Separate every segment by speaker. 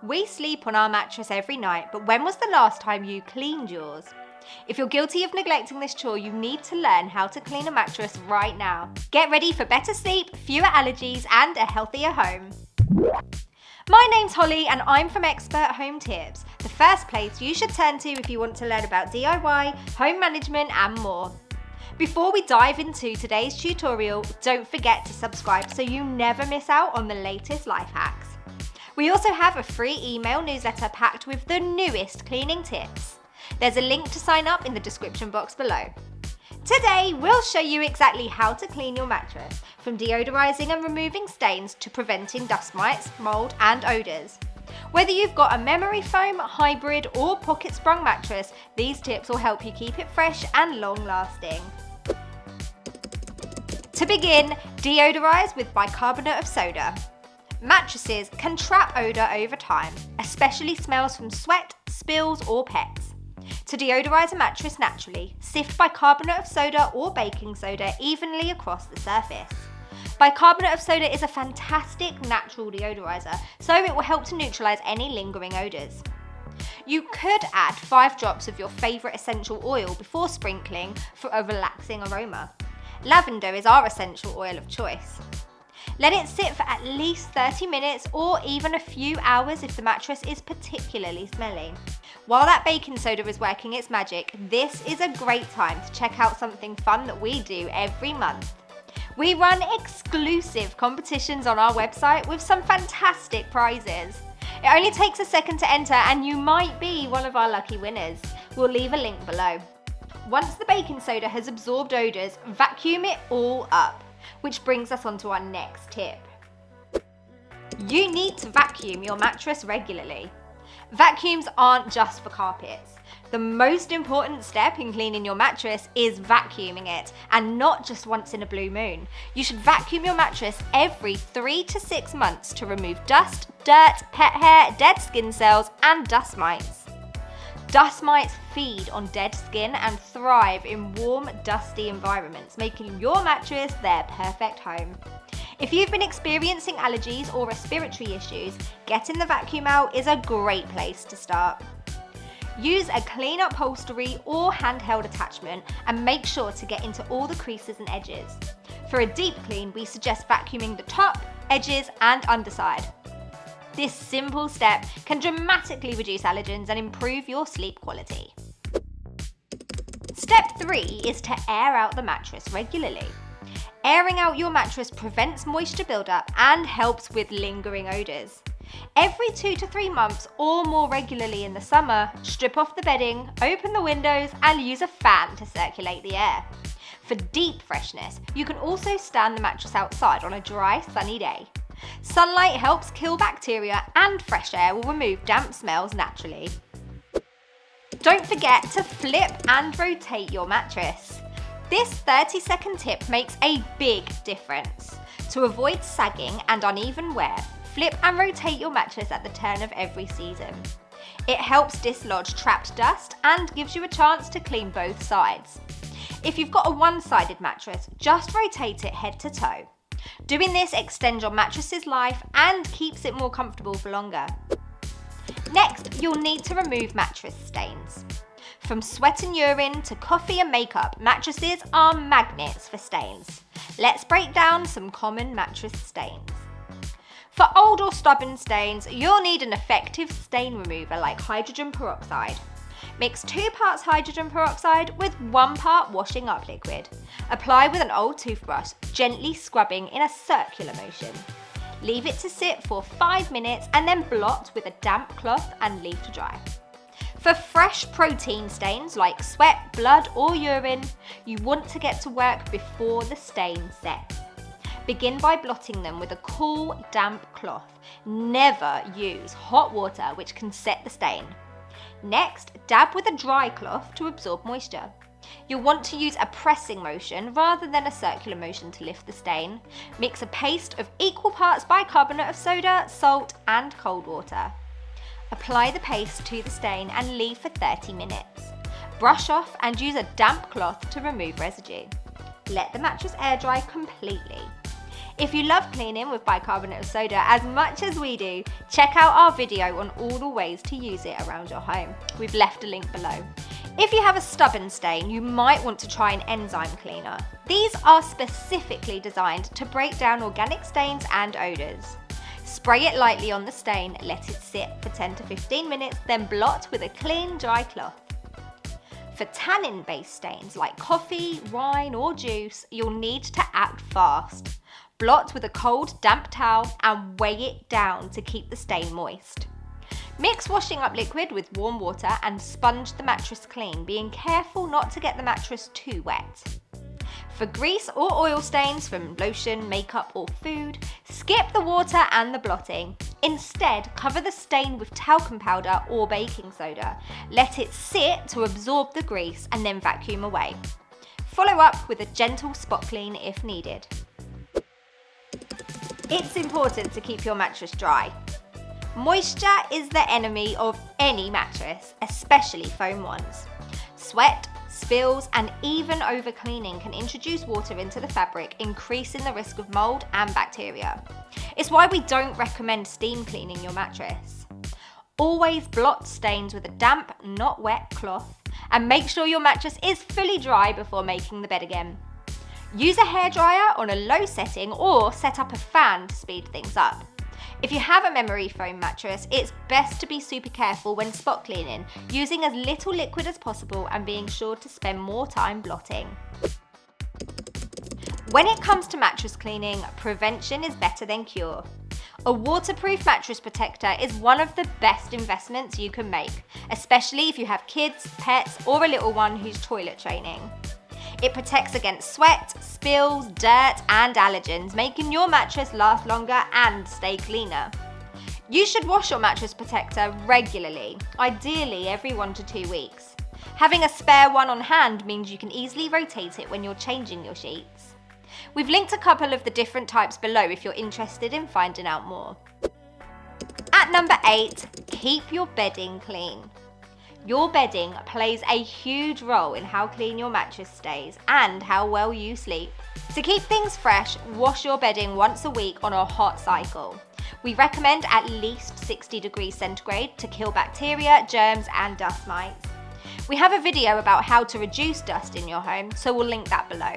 Speaker 1: We sleep on our mattress every night, but when was the last time you cleaned yours? If you're guilty of neglecting this chore, you need to learn how to clean a mattress right now. Get ready for better sleep, fewer allergies, and a healthier home. My name's Holly and I'm from Expert Home Tips, the first place you should turn to if you want to learn about DIY, home management and more. Before we dive into today's tutorial, don't forget to subscribe so you never miss out on the latest life hacks. We also have a free email newsletter packed with the newest cleaning tips. There's a link to sign up in the description box below. Today, we'll show you exactly how to clean your mattress, from deodorizing and removing stains to preventing dust mites, mold and odours. Whether you've got a memory foam, hybrid or pocket sprung mattress, these tips will help you keep it fresh and long lasting. To begin, deodorize with bicarbonate of soda. Mattresses can trap odour over time, especially smells from sweat, spills or pets. To deodorize a mattress naturally, sift bicarbonate of soda or baking soda evenly across the surface. Bicarbonate of soda is a fantastic natural deodorizer, so it will help to neutralise any lingering odours. You could add 5 drops of your favourite essential oil before sprinkling for a relaxing aroma. Lavender is our essential oil of choice. Let it sit for at least 30 minutes or even a few hours if the mattress is particularly smelly. While that baking soda is working its magic, this is a great time to check out something fun that we do every month. We run exclusive competitions on our website with some fantastic prizes. It only takes a second to enter and you might be one of our lucky winners. We'll leave a link below. Once the baking soda has absorbed odours, vacuum it all up. Which brings us on to our next tip. You need to vacuum your mattress regularly. Vacuums aren't just for carpets. The most important step in cleaning your mattress is vacuuming it, and not just once in a blue moon. You should vacuum your mattress every 3 to 6 months to remove dust, dirt, pet hair, dead skin cells, and dust mites. Dust mites feed on dead skin and thrive in warm, dusty environments, making your mattress their perfect home. If you've been experiencing allergies or respiratory issues, getting the vacuum out is a great place to start. Use a clean upholstery or handheld attachment and make sure to get into all the creases and edges. For a deep clean, we suggest vacuuming the top, edges and underside. This simple step can dramatically reduce allergens and improve your sleep quality. Step 3 is to air out the mattress regularly. Airing out your mattress prevents moisture buildup and helps with lingering odours. Every 2 to 3 months or more regularly in the summer, strip off the bedding, open the windows and use a fan to circulate the air. For deep freshness, you can also stand the mattress outside on a dry, sunny day. Sunlight helps kill bacteria and fresh air will remove damp smells naturally. Don't forget to flip and rotate your mattress. This 30-second tip makes a big difference. To avoid sagging and uneven wear, flip and rotate your mattress at the turn of every season. It helps dislodge trapped dust and gives you a chance to clean both sides. If you've got a one-sided mattress, just rotate it head to toe. Doing this extends your mattress's life and keeps it more comfortable for longer. Next, you'll need to remove mattress stains. From sweat and urine to coffee and makeup, mattresses are magnets for stains. Let's break down some common mattress stains. For old or stubborn stains, you'll need an effective stain remover like hydrogen peroxide. Mix 2 parts hydrogen peroxide with 1 part washing up liquid. Apply with an old toothbrush, gently scrubbing in a circular motion. Leave it to sit for 5 minutes and then blot with a damp cloth and leave to dry. For fresh protein stains like sweat, blood or urine, you want to get to work before the stain sets. Begin by blotting them with a cool, damp cloth. Never use hot water which can set the stain. Next, dab with a dry cloth to absorb moisture. You'll want to use a pressing motion rather than a circular motion to lift the stain. Mix a paste of equal parts bicarbonate of soda, salt and cold water. Apply the paste to the stain and leave for 30 minutes. Brush off and use a damp cloth to remove residue. Let the mattress air dry completely. If you love cleaning with bicarbonate of soda as much as we do, check out our video on all the ways to use it around your home. We've left a link below. If you have a stubborn stain, you might want to try an enzyme cleaner. These are specifically designed to break down organic stains and odours. Spray it lightly on the stain, let it sit for 10 to 15 minutes, then blot with a clean, dry cloth. For tannin-based stains like coffee, wine or juice, you'll need to act fast. Blot with a cold, damp towel and weigh it down to keep the stain moist. Mix washing up liquid with warm water and sponge the mattress clean, being careful not to get the mattress too wet. For grease or oil stains from lotion, makeup or food, skip the water and the blotting. Instead, cover the stain with talcum powder or baking soda. Let it sit to absorb the grease and then vacuum away. Follow up with a gentle spot clean if needed. It's important to keep your mattress dry. Moisture is the enemy of any mattress, especially foam ones. Sweat, spills and even over-cleaning can introduce water into the fabric, increasing the risk of mold and bacteria. It's why we don't recommend steam cleaning your mattress. Always blot stains with a damp, not wet cloth and make sure your mattress is fully dry before making the bed again. Use a hairdryer on a low setting or set up a fan to speed things up. If you have a memory foam mattress, it's best to be super careful when spot cleaning, using as little liquid as possible and being sure to spend more time blotting. When it comes to mattress cleaning, prevention is better than cure. A waterproof mattress protector is one of the best investments you can make, especially if you have kids, pets, or a little one who's toilet training. It protects against sweat, spills, dirt and allergens, making your mattress last longer and stay cleaner. You should wash your mattress protector regularly, ideally every 1 to 2 weeks. Having a spare one on hand means you can easily rotate it when you're changing your sheets. We've linked a couple of the different types below if you're interested in finding out more. At number 8, keep your bedding clean. Your bedding plays a huge role in how clean your mattress stays and how well you sleep. To keep things fresh, wash your bedding once a week on a hot cycle. We recommend at least 60 degrees centigrade to kill bacteria, germs and dust mites. We have a video about how to reduce dust in your home, so we'll link that below.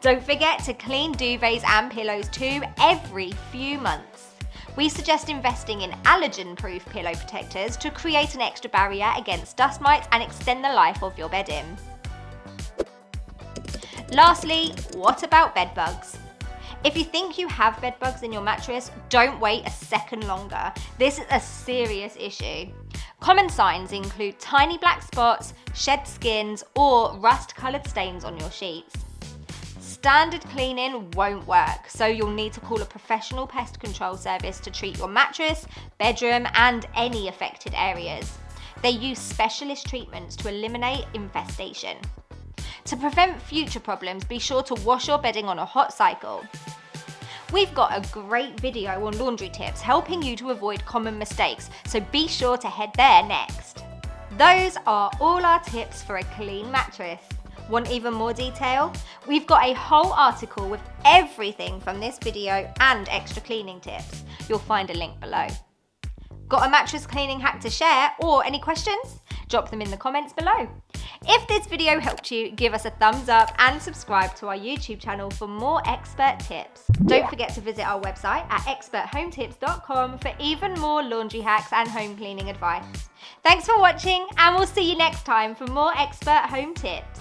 Speaker 1: Don't forget to clean duvets and pillows too every few months. We suggest investing in allergen-proof pillow protectors to create an extra barrier against dust mites and extend the life of your bedding. Lastly, what about bed bugs? If you think you have bed bugs in your mattress, don't wait a second longer. This is a serious issue. Common signs include tiny black spots, shed skins, or rust-coloured stains on your sheets. Standard cleaning won't work, so you'll need to call a professional pest control service to treat your mattress, bedroom and any affected areas. They use specialist treatments to eliminate infestation. To prevent future problems, be sure to wash your bedding on a hot cycle. We've got a great video on laundry tips helping you to avoid common mistakes, so be sure to head there next. Those are all our tips for a clean mattress. Want even more detail? We've got a whole article with everything from this video and extra cleaning tips. You'll find a link below. Got a mattress cleaning hack to share or any questions? Drop them in the comments below. If this video helped you, give us a thumbs up and subscribe to our YouTube channel for more expert tips. Don't forget to visit our website at experthometips.com for even more laundry hacks and home cleaning advice. Thanks for watching and we'll see you next time for more expert home tips.